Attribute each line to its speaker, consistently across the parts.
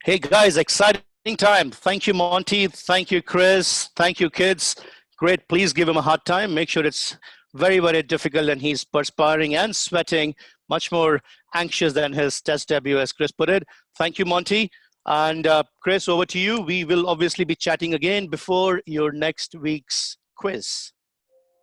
Speaker 1: Hey guys, exciting time. Thank you, Monty. Thank you, Chris. Thank you, kids. Great. Please give him a hard time. Make sure it's very, very difficult and he's perspiring and sweating, much more anxious than his test debut, as Chris put it. Thank you, Monty. And Chris, over to you. We will obviously be chatting again before your next week's quiz.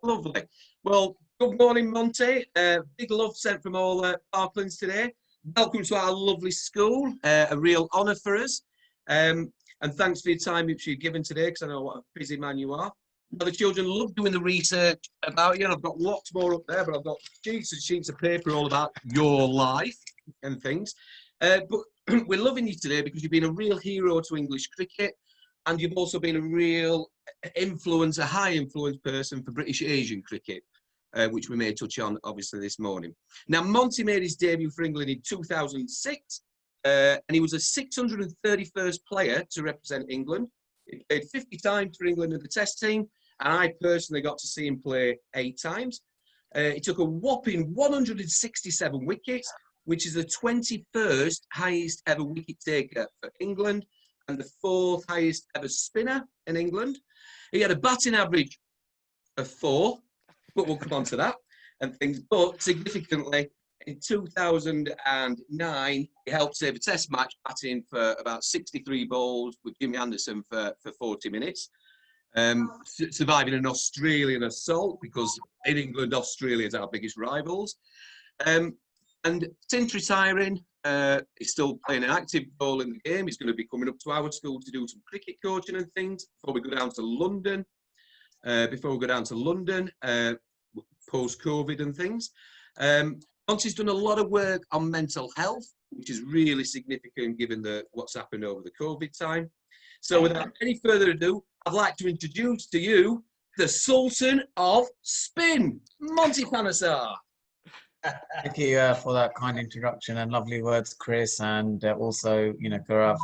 Speaker 2: Lovely. Well, good morning, Monty. Big love sent from all Parklands today. Welcome to our lovely school. A real honour for us. And thanks for your time which you've given today, because I know what a busy man you are. Now, the children love doing the research about you, and I've got lots more up there, but I've got sheets and sheets of paper all about your life and things. But we're loving you today because you've been a real hero to English cricket, and you've also been a real influence, a high influence person for British Asian cricket, which we may touch on obviously this morning. Now, Monty made his debut for England in 2006, and he was a 631st player to represent England. He played 50 times for England in the Test team, and I personally got to see him play 8 times. He took a whopping 167 wickets, which is the 21st highest ever wicket taker for England and the 4th highest ever spinner in England. He had a batting average of 4, but we'll come on to that and things. But significantly, in 2009, he helped save a Test match, batting for about 63 balls with Jimmy Anderson for 40 minutes. Surviving an Australian assault, because in England, Australia is our biggest rivals. And since retiring, he's still playing an active role in the game. He's going to be coming up to our school to do some cricket coaching and things before we go down to London. Post-COVID and things. Monty's done a lot of work on mental health, which is really significant given what's happened over the COVID time. So without any further ado, I'd like to introduce to you the Sultan of Spin, Monty Panesar.
Speaker 3: Thank you for that kind introduction and lovely words, Chris, and also, Gaurav.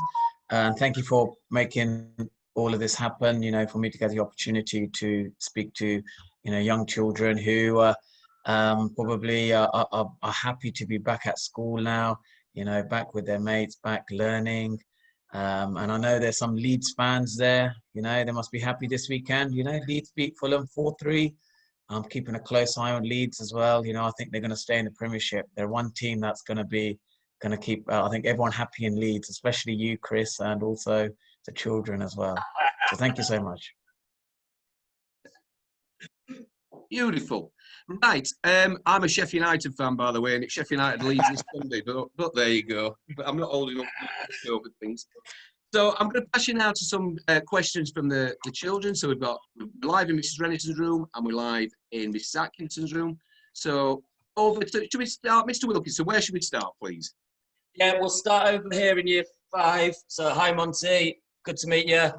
Speaker 3: And thank you for making all of this happen, for me to get the opportunity to speak to, young children who probably are happy to be back at school now, back with their mates, back learning. And I know there's some Leeds fans there, they must be happy this weekend. Leeds beat Fulham 4-3. I'm keeping a close eye on Leeds as well. I think they're going to stay in the Premiership. They're one team that's going to keep, I think, everyone happy in Leeds, especially you, Chris, and also the children as well. So thank you so much.
Speaker 2: Beautiful. Right. I'm a Sheffield United fan, by the way, and it's Sheffield United Leeds this Sunday, but there you go. But I'm not old enough to know things. So I'm going to pass you now to some questions from the children. So we're live in Mrs. Rennison's room and we're live in Mrs. Atkinson's room. So should we start, Mr. Wilkinson? Where should we start, please?
Speaker 4: Yeah, we'll start over here in year 5. So hi, Monty. Good to meet you.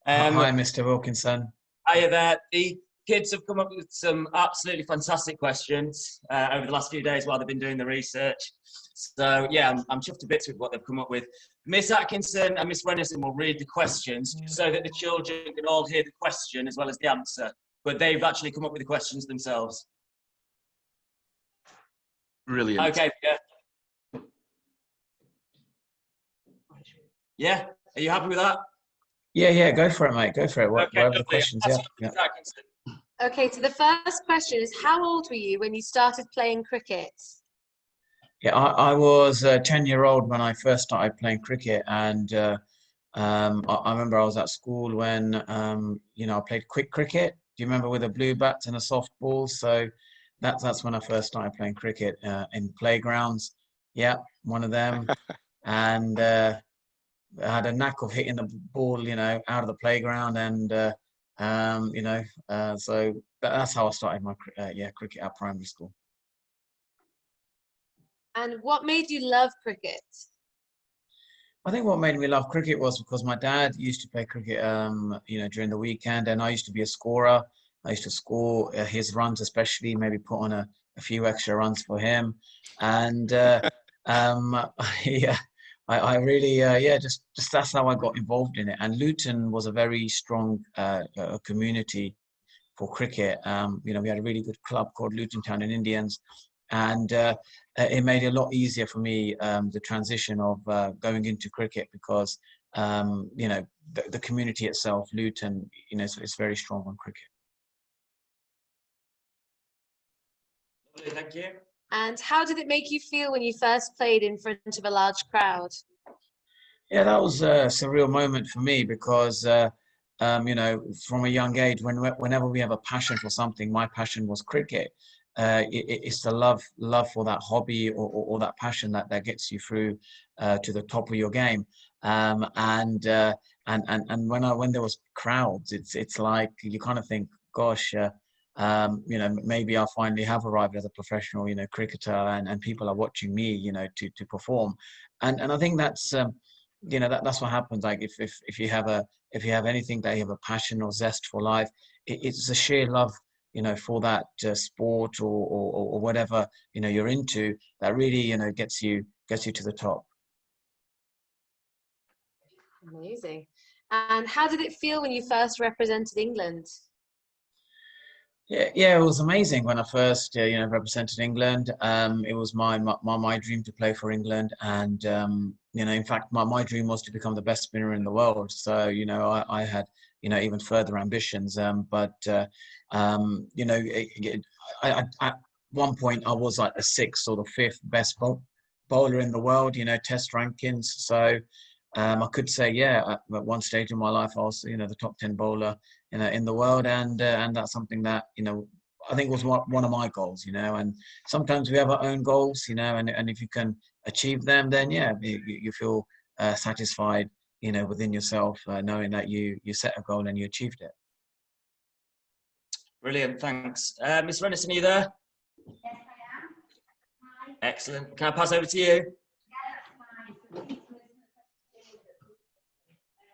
Speaker 3: Hi, Mr. Wilkinson.
Speaker 4: Hiya there. The kids have come up with some absolutely fantastic questions over the last few days while they've been doing the research. So yeah, I'm chuffed to bits with what they've come up with. Miss Atkinson and Miss Rennison will read the questions so that the children can all hear the question as well as the answer. But they've actually come up with the questions themselves.
Speaker 2: Brilliant.
Speaker 4: Okay. Yeah. Are you happy with that?
Speaker 3: Yeah. Go for it, mate. Go for it.
Speaker 4: Okay,
Speaker 3: whatever the questions. Yeah.
Speaker 5: Okay. So the first question is: how old were you when you started playing cricket?
Speaker 3: Yeah, I was a 10-year-old when I first started playing cricket, and I remember I was at school when I played quick cricket. Do you remember, with the blue bats and a soft ball? So that's when I first started playing cricket in playgrounds. Yeah, one of them, and I had a knack of hitting the ball, out of the playground, and so that's how I started my cricket at primary school.
Speaker 5: And what made you love cricket?
Speaker 3: I think what made me love cricket was because my dad used to play cricket, during the weekend, and I used to be a scorer. I used to score his runs, especially maybe put on a few extra runs for him. And I really, just that's how I got involved in it. And Luton was a very strong community for cricket. We had a really good club called Luton Town and Indians. And it made it a lot easier for me, the transition of going into cricket, because you know, the community itself, Luton, you know, it's very strong on cricket.
Speaker 4: Lovely, thank you.
Speaker 5: And how did it make you feel when you first played in front of a large crowd?
Speaker 3: Yeah, that was a surreal moment for me, because you know, from a young age, whenever we have a passion for something, my passion was cricket. It's the love for that hobby, or that passion that gets you through to the top of your game. And when there was crowds, it's like you kind of think, gosh, you know, maybe I'll finally have arrived as a professional, you know, cricketer, and people are watching me, you know, to perform. And I think that's you know, that's what happens. Like if you have anything that you have a passion or zest for life, it's a sheer love, you know, for that sport, or whatever, you know, you're into, that really, you know, gets you to the top.
Speaker 5: Amazing. And how did it feel when you first represented England?
Speaker 3: Yeah, it was amazing when I first, you know, represented England. It was my dream to play for England, and you know, in fact, my dream was to become the best spinner in the world. So, you know, I had, you know, even further ambitions. But you know, at one point I was like the 6th or the 5th best bowler in the world, you know, Test rankings. So I could say, yeah, at one stage in my life, I was, you know, the top 10 bowler, you know, in the world, and that's something that, you know, I think was one of my goals, you know. And sometimes we have our own goals, you know, and if you can achieve them, then yeah, you feel satisfied, you know, within yourself, knowing that you set a goal and you achieved it.
Speaker 4: Brilliant, thanks. Miss Renison, are you there?
Speaker 6: Yes, I am.
Speaker 4: Excellent. Can I pass over to you?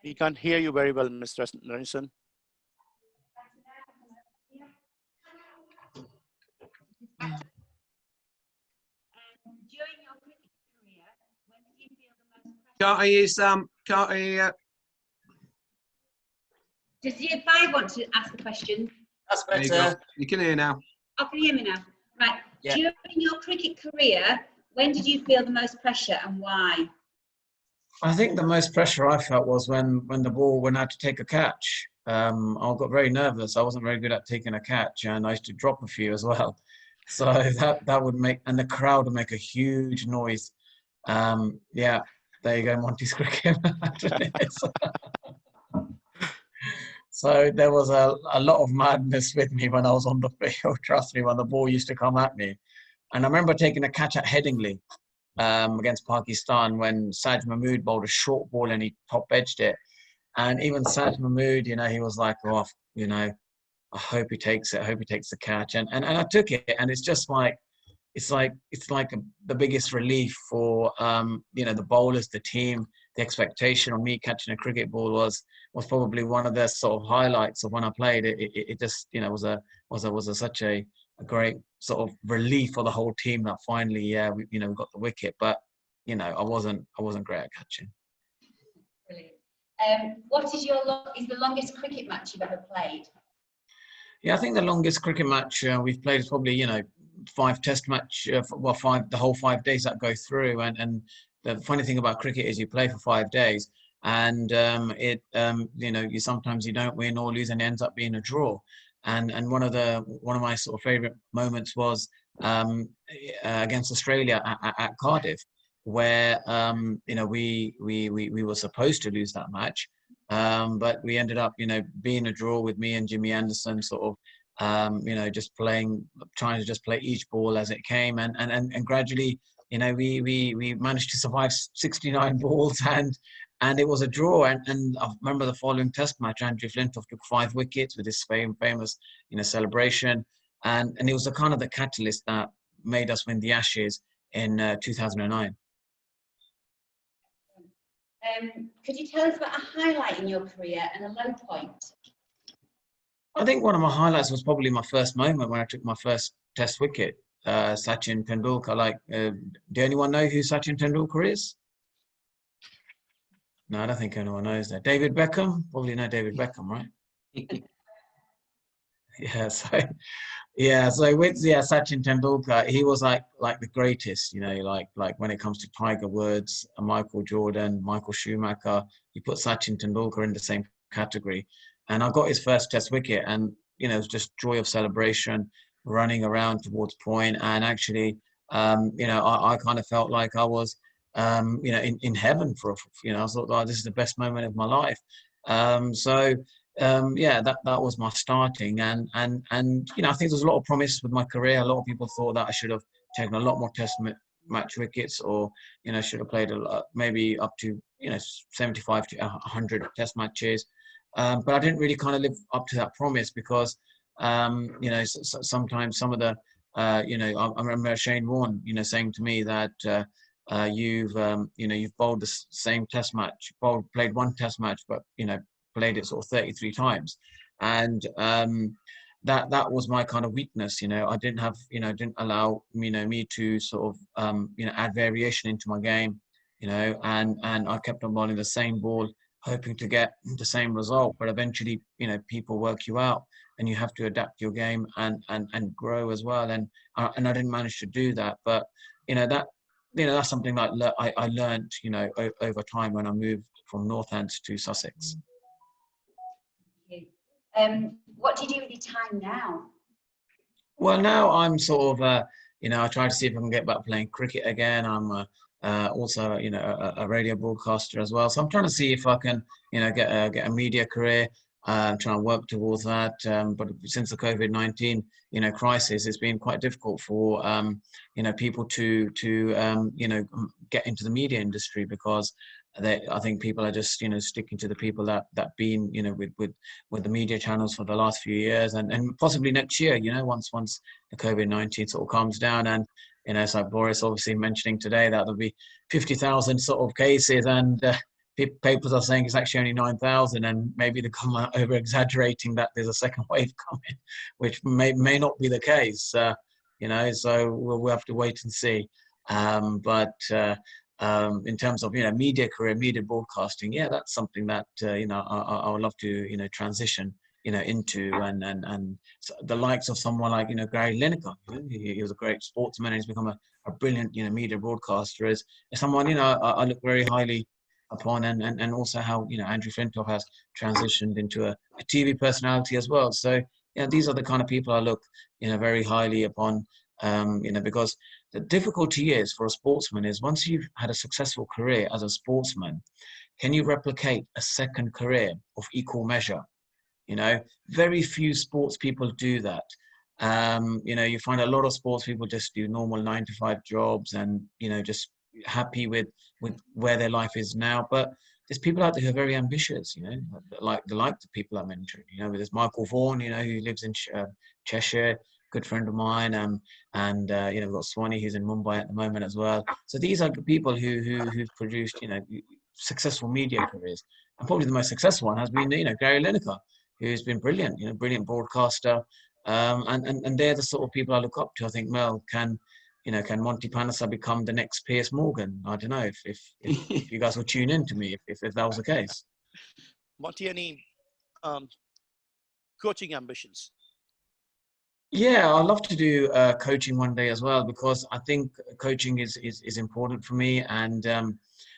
Speaker 1: We can't hear you very well, Mr. Renison.
Speaker 6: During your cricket career, when did you feel the most pressure?
Speaker 2: Can't hear you, Sam. Can't hear you.
Speaker 6: Does year 5 want to ask a question?
Speaker 4: That's
Speaker 2: There you go.
Speaker 4: better.
Speaker 2: You can hear now.
Speaker 6: Oh, can you hear me now? Right.
Speaker 4: Yeah.
Speaker 6: During your cricket career, when did you feel the most pressure and why?
Speaker 3: I think the most pressure I felt was when the ball went out to take a catch. I got very nervous. I wasn't very good at taking a catch, and I used to drop a few as well. So that would make, and the crowd would make a huge noise. Yeah, there you go, Monty's cricket. So there was a lot of madness with me when I was on the field. Trust me, when the ball used to come at me. And I remember taking a catch at Headingley against Pakistan, when Saj Mahmood bowled a short ball and he top edged it. And even Saj Mahmood, you know, he was like, oh, you know, I hope he takes it. I hope he takes the catch. And I took it. And it's just like, it's like the biggest relief for, you know, the bowlers, the team. The expectation of me catching a cricket ball was probably one of the sort of highlights of when I played. It just, you know, was such a great sort of relief for the whole team that finally, yeah, we got the wicket. But, you know, I wasn't great at catching.
Speaker 6: Brilliant. What is the longest cricket match you've ever played?
Speaker 3: Yeah, I think the longest cricket match we've played is probably, you know, 5 test match, the whole 5 days that go through. And the funny thing about cricket is you play for 5 days, and you know, sometimes you don't win or lose, and it ends up being a draw. And one of my sort of favourite moments was against Australia at Cardiff, where you know, we were supposed to lose that match, but we ended up, you know, being a draw with me and Jimmy Anderson, sort of you know, trying to just play each ball as it came, and gradually, you know, we managed to survive 69 balls, and it was a draw. And I remember the following test match, Andrew Flintoff took 5 wickets with his famous, you know, celebration, and it was the kind of the catalyst that made us win the Ashes in 2009.
Speaker 6: Could you tell us about a highlight in your career and a low point?
Speaker 3: I think one of my highlights was probably my first moment when I took my first test wicket. Sachin Tendulkar. Like, do anyone know who Sachin Tendulkar is? No, I don't think anyone knows that. David Beckham? Probably know David Beckham, right? Yeah, so yeah, so with Sachin Tendulkar, he was like the greatest, you know, like when it comes to Tiger Woods, Michael Jordan, Michael Schumacher, you put Sachin Tendulkar in the same category. And I got his first Test wicket, and you know, it was just joy of celebration, running around towards point, and actually, you know, I kind of felt like I was, you know, in heaven you know, I thought, oh, this is the best moment of my life. So yeah, that was my starting, and you know, I think there's a lot of promise with my career. A lot of people thought that I should have taken a lot more match wickets, or you know, should have played a lot, maybe up to, you know, 75 to 100 Test matches, but I didn't really kind of live up to that promise because you know, sometimes some of the you know, I remember Shane Warne, you know, saying to me that you've you know, you've bowled the same Test match, played one Test match, but you know, played it sort of 33 times, and that was my kind of weakness. You know, I didn't have, you know, didn't allow, you know, me to sort of you know, add variation into my game, you know, and I kept on bowling the same ball, hoping to get the same result, but eventually, you know, people work you out, and you have to adapt your game and grow as well, and I didn't manage to do that, but you know, that's something that I learned, you know, over time when I moved from Northants to Sussex.
Speaker 6: What do you do with your time now?
Speaker 3: Well, now I'm sort of, you know, I try to see if I can get back playing cricket again. I'm also, you know, a radio broadcaster as well. So I'm trying to see if I can, you know, get a media career. I'm trying to work towards that. But since the COVID-19, you know, crisis, it's been quite difficult for, you know, people to you know, get into the media industry because I think people are just, you know, sticking to the people that been, you know, with the media channels for the last few years, and possibly next year, you know, once the COVID-19 sort of calms down, and you know, it's like Boris obviously mentioning today that there'll be 50,000 sort of cases, and papers are saying it's actually only 9,000, and maybe they're over exaggerating that there's a second wave coming, which may not be the case, you know, so we'll have to wait and see. In terms of, you know, media career, media broadcasting, yeah, that's something that you know, I would love to, you know, transition, you know, into, and so the likes of someone like, you know, Gary Lineker. You know, he was a great sportsman, and he's become a brilliant, you know, media broadcaster. Is someone, you know, I look very highly upon, and also how, you know, Andrew Flintoff has transitioned into a TV personality as well. So yeah, these are the kind of people I look, you know, very highly upon. You know, because the difficulty is for a sportsman is once you've had a successful career as a sportsman, can you replicate a second career of equal measure? You know, very few sports people do that. You know, you find a lot of sports people just do normal 9-to-5 jobs, and you know, just happy with where their life is now. But there's people out there who are very ambitious, you know, like the people I mentioned. You know, there's Michael Vaughan, you know, who lives in Cheshire, good friend of mine, and you know, we've got Swanee, who's in Mumbai at the moment as well. So these are people who've produced, you know, successful media careers, and probably the most successful one has been, you know, Gary Lineker, who's been brilliant, you know, brilliant broadcaster, and they're the sort of people I look up to. I think, Mel, can Monty Panesar become the next Piers Morgan? I don't know if you guys will tune in to me if that was the case.
Speaker 1: Monty, any coaching ambitions?
Speaker 3: Yeah, I'd love to do coaching one day as well, because I think coaching is important for me, and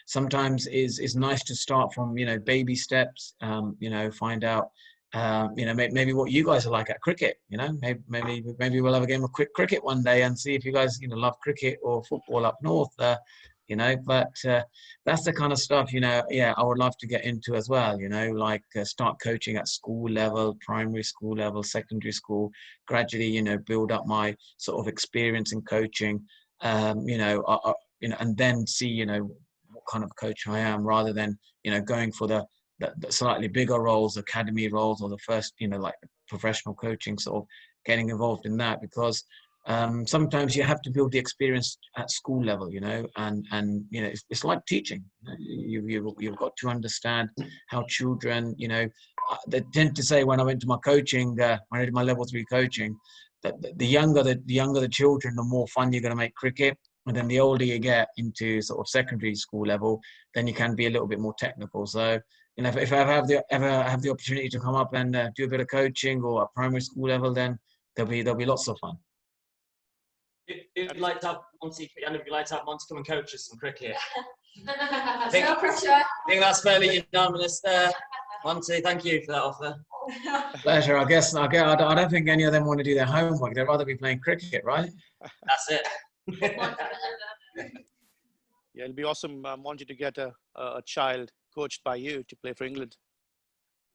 Speaker 3: sometimes is nice to start from, you know, baby steps. You know, find out you know, maybe what you guys are like at cricket. You know, maybe we'll have a game of quick cricket one day and see if you guys, you know, love cricket or football up north. You know, but that's the kind of stuff, you know, yeah, I would love to get into as well, you know, like start coaching at school level, primary school level, secondary school, gradually, you know, build up my sort of experience in coaching, you know, and then see, you know, what kind of coach I am, rather than, you know, going for the slightly bigger roles, academy roles, or the first, you know, like professional coaching, sort of getting involved in that, because sometimes you have to build the experience at school level, you know, and you know, it's like teaching. You know, you've got to understand how children, you know, they tend to say, when I went to my coaching, when I did my level 3 coaching, that the younger the children, the more fun you're going to make cricket, And then the older you get into sort of secondary school level, then you can be a little bit more technical. So, you know, if I ever have the opportunity to come up and do a bit of coaching or at primary school level, then there'll be lots of fun.
Speaker 4: If you'd like to have Monty, and if you'd like to have Monty come and coach us some cricket.
Speaker 5: No pressure.
Speaker 4: I think that's fairly unanimous there. Monty, thank you for that offer.
Speaker 3: Pleasure. I guess I don't think any of them want to do their homework. They'd rather be playing cricket, right?
Speaker 4: That's it.
Speaker 1: Yeah, it'll be awesome, Monty, to get a child coached by you to play for England.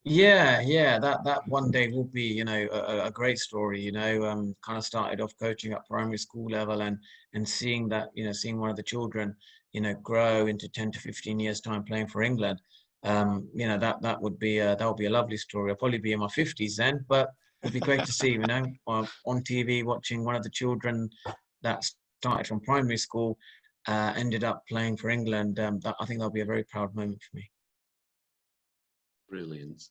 Speaker 3: Yeah, that one day will be, you know, a great story. You know, kind of started off coaching at primary school level and seeing that, you know, seeing one of the children, you know, grow into 10 to 15 years time playing for England. You know, that would be a lovely story. I'll probably be in my 50s then, but it'd be great to see, you know, on TV watching one of the children that started from primary school ended up playing for England. I think that'll be a very proud moment for me.
Speaker 2: Brilliant.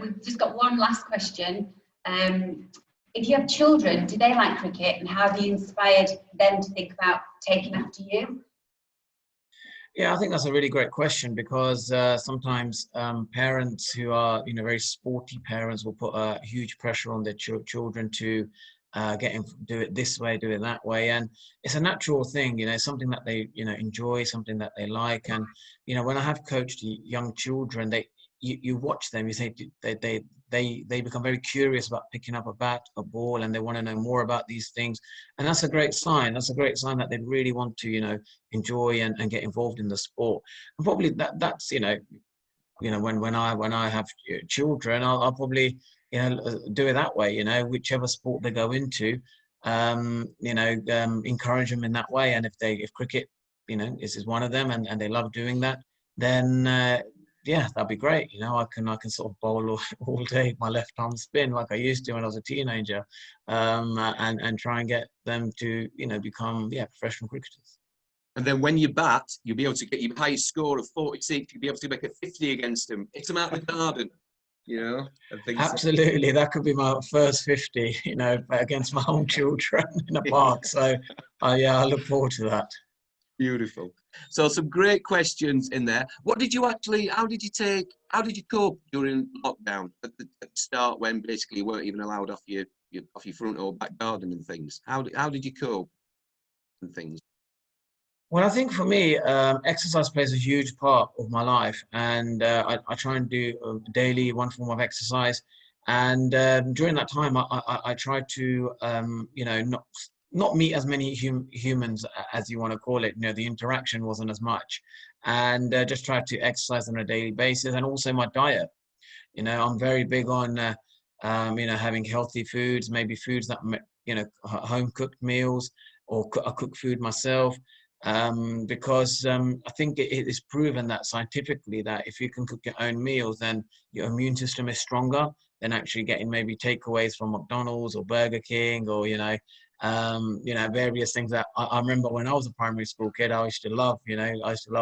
Speaker 6: We've just got one last question. If you have children, do they like cricket, and how have you inspired them to think about taking after you?
Speaker 3: Yeah, I think that's a really great question, because sometimes parents who are, you know, very sporty parents will put a huge pressure on their children to do it this way, do it that way, and it's a natural thing, you know, something that they, you know, enjoy, something that they like. And you know, when I have coached young children, you watch them, you say they become very curious about picking up a bat, a ball, and they want to know more about these things. And that's a great sign. That's a great sign that they really want to, you know, enjoy and get involved in the sport. And probably that's, you know, when I have children, I'll probably, you know, do it that way, you know, whichever sport they go into, you know, encourage them in that way. And if cricket, you know, is one of them, and they love doing that, then yeah, that'd be great. You know, I can sort of bowl all day, my left arm spin like I used to when I was a teenager, and try and get them to, you know, become professional cricketers.
Speaker 2: And then when you bat, you'll be able to get your highest score of 46. You'll be able to make a 50 against them. Hit them out of the garden, you know.
Speaker 3: Absolutely, that could be my first 50, you know, against my own children in a park. So, yeah, I look forward to that.
Speaker 2: Beautiful. So some great questions in there. How did you cope during lockdown at the start, when basically you weren't even allowed off your front or back garden and things? How did you cope and things?
Speaker 3: Well, I think for me, exercise plays a huge part of my life, and I try and do daily one form of exercise. And during that time, I try to, you know, not meet as many humans as you want to call it. You know, the interaction wasn't as much, and just try to exercise on a daily basis. And also my diet. You know, I'm very big on, you know, having healthy foods, maybe foods that, you know, home cooked meals, or I cook food myself. Because I think it is proven that scientifically that if you can cook your own meals, then your immune system is stronger than actually getting maybe takeaways from McDonald's or Burger King, or you know, various things that I remember when I was a primary school kid. I used to love, you know,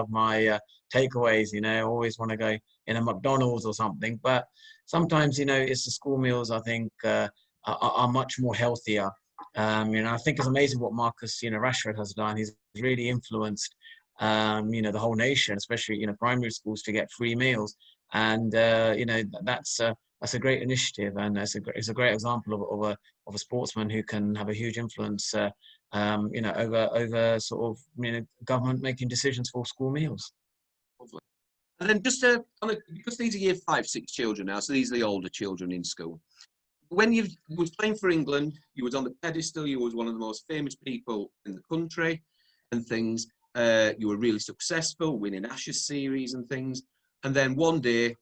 Speaker 3: my takeaways. You know, always want to go in a McDonald's or something. But sometimes, you know, it's the school meals I think are much more healthier. You know, I think it's amazing what Marcus, you know, Rashford has done. He's really influenced, you know, the whole nation, especially, you know, primary schools, to get free meals. And, you know, that's a great initiative, and it's a great example of a sportsman who can have a huge influence, you know, over sort of, you know, government making decisions for school meals.
Speaker 2: Lovely. And then just because these are year 5, 6 children now, so these are the older children in school. When you was playing for England, you was on the pedestal. You was one of the most famous people in the country, and things. You were really successful, winning Ashes series and things. And then one day,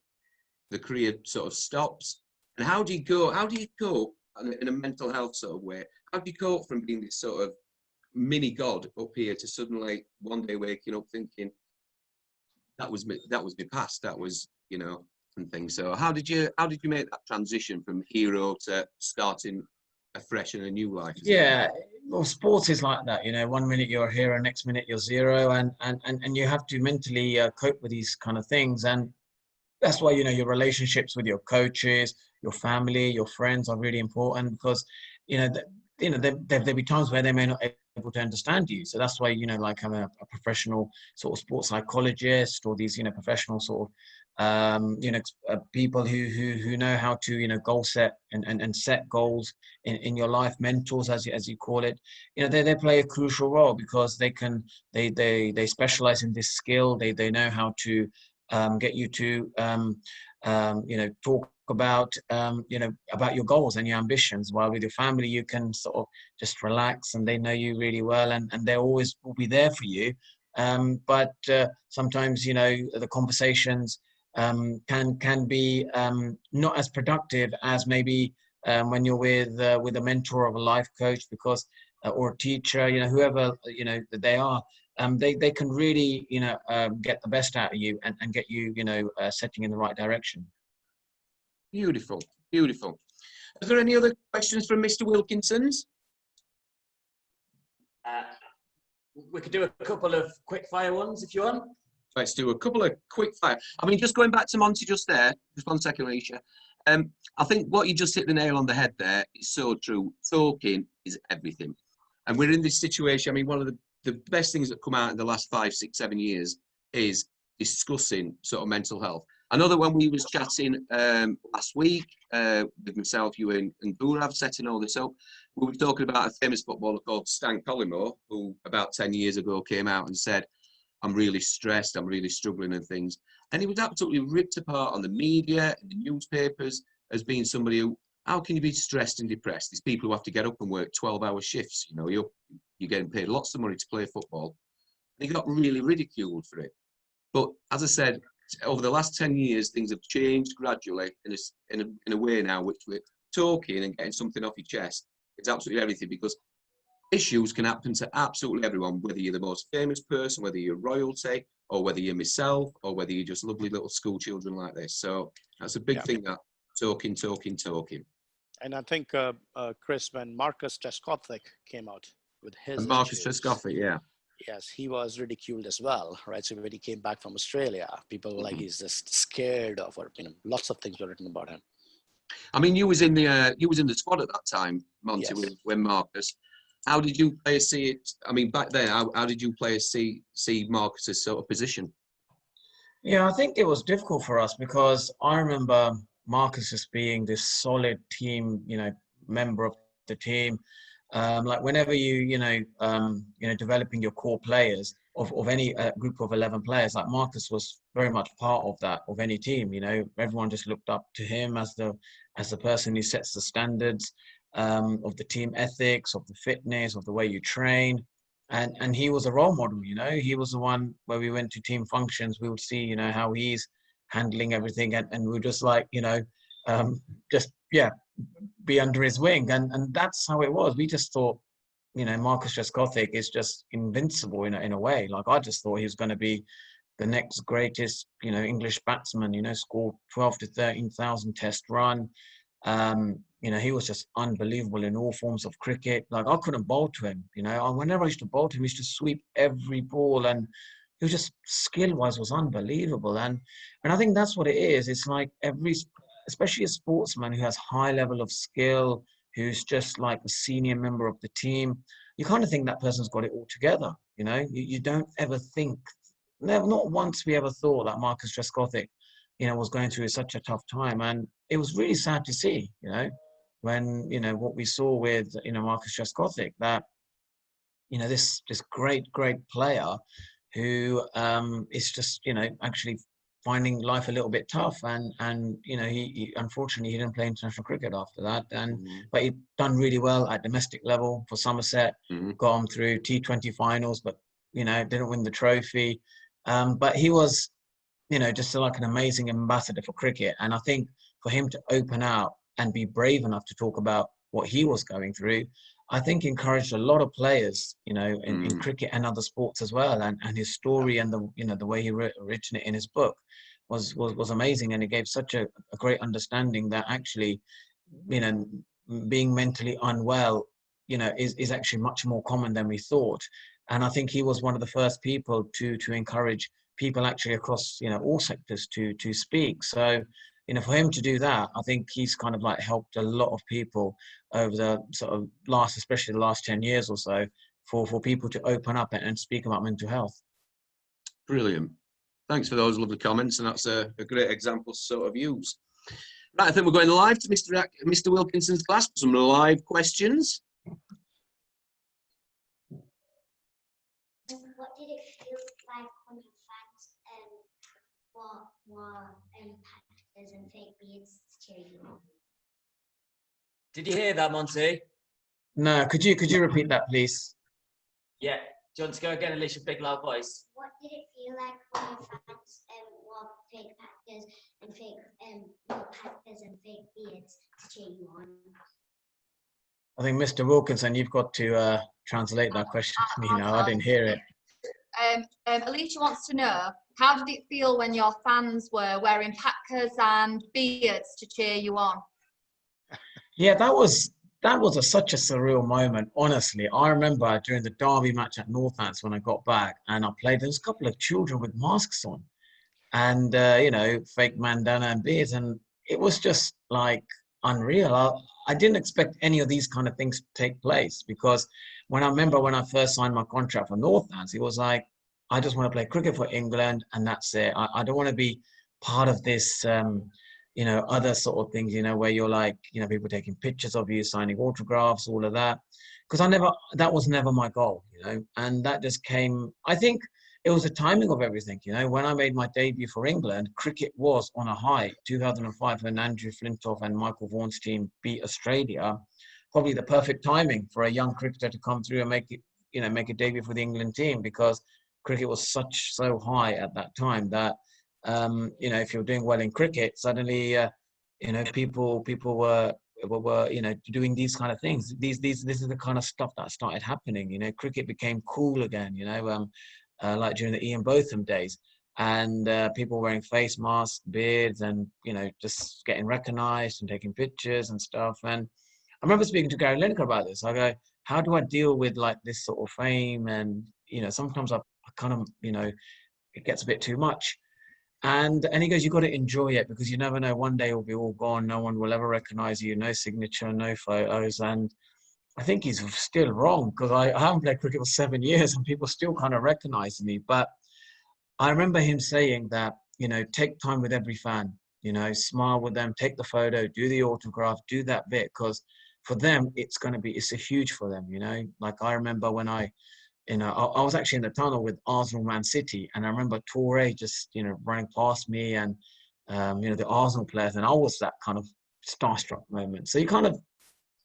Speaker 2: the career sort of stops. And how do you cope in a mental health sort of way? How do you cope from being this sort of mini god up here to suddenly one day waking up thinking that was my past, that was, you know, and things. So how did you make that transition from hero to starting afresh in a new life?
Speaker 3: Yeah, well, sports is like that, you know. One minute you're a hero, next minute you're zero, and you have to mentally cope with these kind of things. And that's why, you know, your relationships with your coaches, your family, your friends are really important, because, you know, there'll be times where they may not able to understand you. So that's why, you know, like I'm a professional sort of sports psychologist, or these, you know, professional sort of, you know, people who know how to, you know, goal set and set goals in your life, mentors, as you call it. You know, they play a crucial role because they specialize in this skill. They know how to get you to, you know, talk about, you know, about your goals and your ambitions, while with your family you can sort of just relax, and they know you really well, and they always will be there for you. But sometimes, you know, the conversations can be not as productive as maybe when you're with a mentor or a life coach, because or a teacher, you know, whoever, you know, that they are. They can really, you know, get the best out of you and get you, you know, setting in the right direction.
Speaker 2: Beautiful, beautiful. Are there any other questions from Mr. Wilkinsons?
Speaker 4: We could do a couple of quick fire ones if you want.
Speaker 2: Let's do a couple of quick fire. I mean, just going back to Monty just there, just 1 second, Alicia. I think what you just hit the nail on the head there is so true. Talking is everything. And we're in this situation. I mean, one of the best things that come out in the last 5, 6, 7 years is discussing sort of mental health. I know that when we was chatting last week with myself, you and Gaurav, setting all this up, we were talking about a famous footballer called Stan Collymore, who about 10 years ago came out and said, I'm really stressed, I'm really struggling and things. And he was absolutely ripped apart on the media and the newspapers as being somebody who, how can you be stressed and depressed? These people who have to get up and work 12-hour shifts, you know, you're getting paid lots of money to play football. And he got really ridiculed for it. But as I said, over the last 10 years, things have changed gradually in a way now, which we're talking and getting something off your chest. It's absolutely everything, because issues can happen to absolutely everyone, whether you're the most famous person, whether you're royalty, or whether you're myself, or whether you're just lovely little school children like this. So that's a big thing, that talking.
Speaker 1: And I think, Chris, when Marcus Trescothick came out with his
Speaker 2: Marcus
Speaker 1: issues,
Speaker 2: Trescothick, yeah.
Speaker 1: yes, he was ridiculed as well, right? So when he came back from Australia, people were like, he's just scared of, or, you know, lots of things were written about him.
Speaker 2: I mean, you was in the squad at that time, Monty,
Speaker 1: Yes.
Speaker 2: when Marcus. How did you players see it? I mean, back then, how did you players see Marcus's sort of position?
Speaker 3: Yeah, I think it was difficult for us, because I remember Marcus just being this solid team, you know, member of the team. Like whenever you know, developing your core players of any group of 11 players, like Marcus was very much part of that, of any team. You know, everyone just looked up to him as the person who sets the standards of the team ethics, of the fitness, of the way you train. And he was a role model, you know. He was the one where we went to team functions, we would see, you know, how he's handling everything, and we were just like, you know, be under his wing, and that's how it was. We just thought, you know, Marcus Trescothick is just invincible in a way. Like, I just thought he was going to be the next greatest, you know, English batsman, you know, scored 12 to 13,000 test run. You know, he was just unbelievable in all forms of cricket. Like, I couldn't bowl to him, you know. Whenever I used to bowl to him, he used to sweep every ball, and he was just, skill-wise, was unbelievable. And I think that's what it is. It's like especially a sportsman who has high level of skill, who's just like a senior member of the team, you kind of think that person's got it all together, you know. You don't ever think, not once we ever thought that Marcus Trescothick, you know, was going through such a tough time. And it was really sad to see, you know, when, you know, what we saw with, you know, Marcus Trescothick, that, you know, this great player who is just, you know, actually finding life a little bit tough, and you know, he unfortunately he didn't play international cricket after that, but he done really well at domestic level for Somerset, got him through T20 finals, but you know, didn't win the trophy. But he was, you know, just like an amazing ambassador for cricket. And I think for him to open out and be brave enough to talk about what he was going through, I think encouraged a lot of players, you know, in cricket and other sports as well. And his story and the, you know, the way he written it in his book was amazing. And it gave such a great understanding that actually, you know, being mentally unwell, you know, is actually much more common than we thought. And I think he was one of the first people to encourage people actually across, you know, all sectors to speak. So, you know, for him to do that, I think he's kind of like helped a lot of people over the sort of especially the last 10 years or so, for people to open up and speak about mental health.
Speaker 2: Brilliant. Thanks for those lovely comments, and that's a great example to sort of use. Right, I think we're going live to Mr. Wilkinson's class for some live questions.
Speaker 7: What did it feel like when your fans were packers and fake beards cheering you on?
Speaker 4: Did you hear that, Monty?
Speaker 3: No, could you repeat that, please?
Speaker 4: Yeah. Do you want to go again, Alicia? Big loud voice.
Speaker 7: What did it feel like when your fans wore fake packers and fake beards to cheer you on?
Speaker 3: I think Mr. Wilkinson, you've got to translate that question to me now. I didn't hear it.
Speaker 8: Alicia wants to know, how did it feel when your fans were wearing packers and beards to cheer you on?
Speaker 3: Yeah, that was such a surreal moment, honestly. I remember during the derby match at Northants when I got back and I played, there was a couple of children with masks on and, you know, fake bandana and beards, and it was just like unreal. I didn't expect any of these kind of things to take place, because when I first signed my contract for Northants, it was like, I just want to play cricket for England and that's it. I don't want to be part of this, you know, other sort of things, you know, where you're like, you know, people taking pictures of you, signing autographs, all of that. Because that was never my goal, you know, and that just came, I think it was the timing of everything, you know. When I made my debut for England, cricket was on a high. 2005 when Andrew Flintoff and Michael Vaughan's team beat Australia, probably the perfect timing for a young cricketer to come through and make it, you know, make a debut for the England team, because cricket was so high at that time that, you know, if you're doing well in cricket, suddenly, you know, people were, you know, doing these kind of things. This is the kind of stuff that started happening. You know, cricket became cool again. You know, like during the Ian Botham days, and people wearing face masks, beards, and you know, just getting recognised and taking pictures and stuff. And I remember speaking to Gary Lineker about this. I go, how do I deal with like this sort of fame? And you know, sometimes I kind of, you know, it gets a bit too much. And he goes, you got to enjoy it, because you never know, one day it'll be all gone. No one will ever recognize you, no signature, no photos. And I think he's still wrong, because I haven't played cricket for 7 years and people still kind of recognize me. But I remember him saying that, you know, take time with every fan, you know, smile with them, take the photo, do the autograph, do that bit, because for them, it's a huge for them, you know. Like I remember when I was actually in the tunnel with Arsenal Man City, and I remember Toure just, you know, running past me and, you know, the Arsenal players, and I was that kind of starstruck moment. So you kind of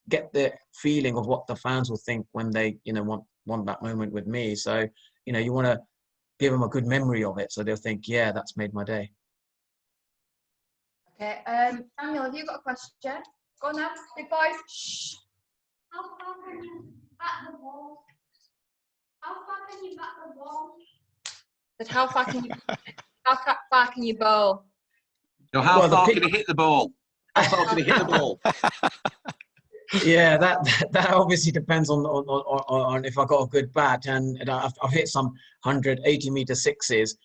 Speaker 3: get the feeling of what the fans will think when they, you know, want that moment with me. So, you know, you want to give them a good memory of it, so they'll think, yeah, that's made my day.
Speaker 8: Okay, Daniel, have you got a question? Go on now, big boys. Shh.
Speaker 7: How far can you bat the ball? How far can you bat the ball?
Speaker 8: But how far can you bowl?
Speaker 2: No, how far can he hit the ball? How far can he hit the ball?
Speaker 3: Yeah, that obviously depends on if I got a good bat, and I've hit some 180-meter sixes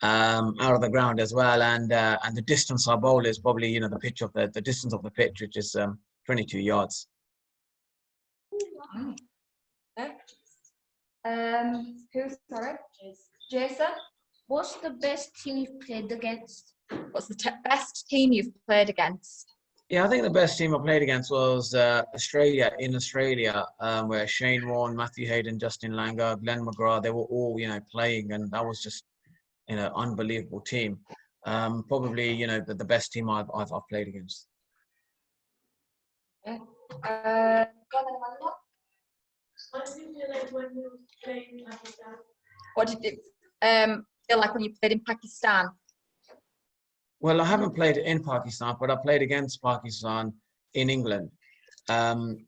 Speaker 3: out of the ground as well, and the distance I bowl is probably, you know, the distance of the pitch, which is 22 yards.
Speaker 8: Okay. Sorry? Jason?
Speaker 9: What's the best team you've played against?
Speaker 8: What's the best team you've played against?
Speaker 3: Yeah, I think the best team I played against was Australia, where Shane Warne, Matthew Hayden, Justin Langer, Glenn McGrath, they were all, you know, playing, and that was just, you know, unbelievable team. Probably, you know, the best team I've played against.
Speaker 8: Okay.
Speaker 7: What did you feel like when you played in Pakistan?
Speaker 8: What did it feel like when you played in Pakistan?
Speaker 3: Well, I haven't played in Pakistan, but I played against Pakistan in England, and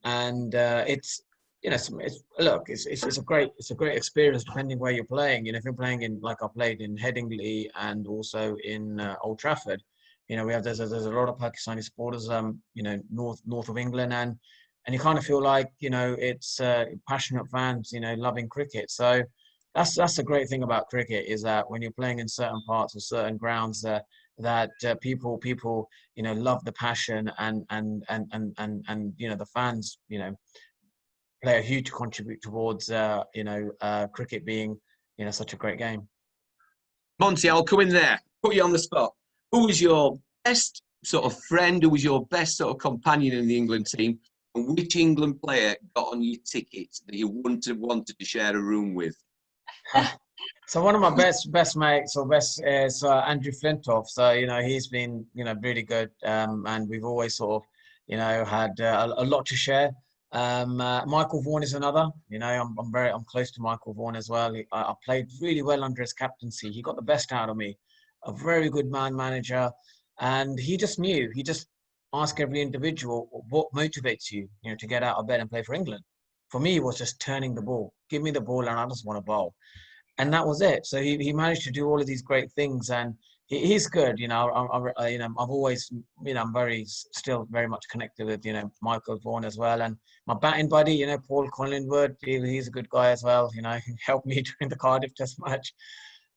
Speaker 3: it's, you know, it's a great experience depending where you're playing. You know, if you're playing in, like I played in Headingley and also in Old Trafford, you know, there's a lot of Pakistani supporters, you know, north of England, and you kind of feel like, you know, it's passionate fans, you know, loving cricket. So that's the great thing about cricket, is that when you're playing in certain parts or certain grounds, that people, you know, love the passion, and you know, the fans, you know, play a huge contribute towards cricket being such a great game.
Speaker 2: Monty, I'll come in there, put you on the spot. Who was your best sort of friend? Who was your best sort of companion in the England team? And which England player got on your ticket that you wouldn't have wanted to share a room with?
Speaker 3: So one of my best mates or best is Andrew Flintoff. So he's been really good, and we've always sort of had a lot to share. Michael Vaughan is another. I'm close to Michael Vaughan as well. I played really well under his captaincy. He got the best out of me. A very good manager, and he just knew. He just asked every individual what motivates you, to get out of bed and play for England. For me, it was just turning the ball. Give me the ball, and I just want to bowl. And that was it. So he managed to do all of these great things, and he's good. I've always, I'm still very much connected with, Michael Vaughan as well. And my batting buddy, Paul Collingwood, he's a good guy as well. He helped me during the Cardiff Test match.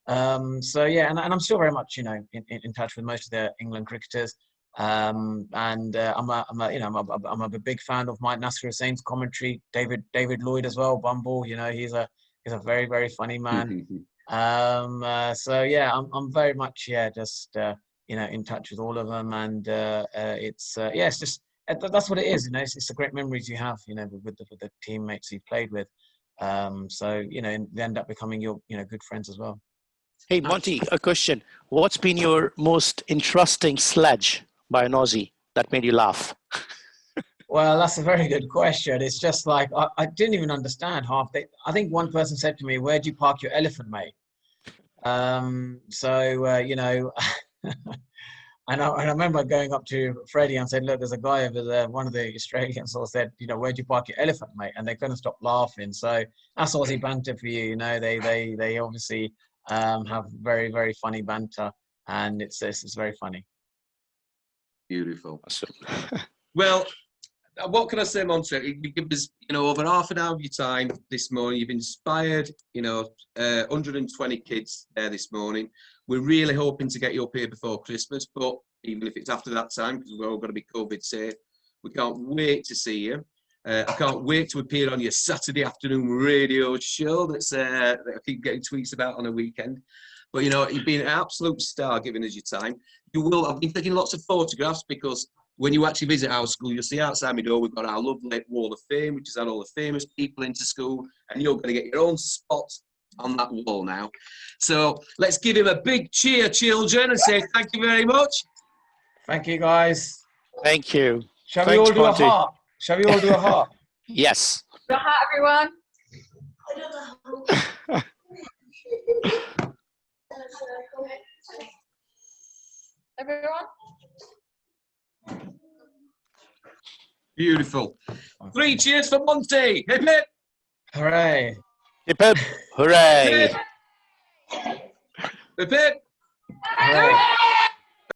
Speaker 3: So yeah, and I'm still very much, in touch with most of the England cricketers. I'm a big fan of Mike Nasser Hussain's commentary. David Lloyd as well, Bumble. He's a very, very funny man. So yeah, I'm very much just in touch with all of them, and it's just that's what it is. It's the great memories you have, with the teammates you've played with. So they end up becoming your good friends as well.
Speaker 1: Hey Monty, a question. What's been your most interesting sledge by an Aussie that made you laugh?
Speaker 3: Well, that's a very good question. It's just like, I didn't even understand half. I think one person said to me, "Where do you park your elephant, mate?" And I remember going up to Freddie and said, "Look, there's a guy over there." One of the Australians all said, "Where do you park your elephant, mate?" And they couldn't stop laughing. So that's Aussie banter for you. They obviously have very, very funny banter, and it's very funny.
Speaker 2: Beautiful.
Speaker 1: Awesome.
Speaker 2: Well, what can I say, Monty? You give us, over half an hour of your time this morning. You've inspired, 120 kids there this morning. We're really hoping to get you up here before Christmas, but even if it's after that time, because we're all going to be COVID safe, we can't wait to see you. I can't wait to appear on your Saturday afternoon radio show that I keep getting tweets about on a weekend. But, you've been an absolute star giving us your time. I've been taking lots of photographs, because when you actually visit our school, you'll see outside my door, we've got our lovely Wall of Fame, which has had all the famous people into school, and you're going to get your own spot on that wall now. So let's give him a big cheer, children, and say thank you very much.
Speaker 3: Thank you, guys.
Speaker 1: Thank you.
Speaker 3: Shall we all do
Speaker 1: Monty.
Speaker 3: a heart? Shall we all do a heart?
Speaker 1: Yes.
Speaker 8: Your hat, everyone. Everyone.
Speaker 2: Beautiful. 3 cheers for Monty. Hip hip.
Speaker 3: Hooray.
Speaker 1: Hip hip. Hooray.
Speaker 2: Hip hip.
Speaker 3: Hooray.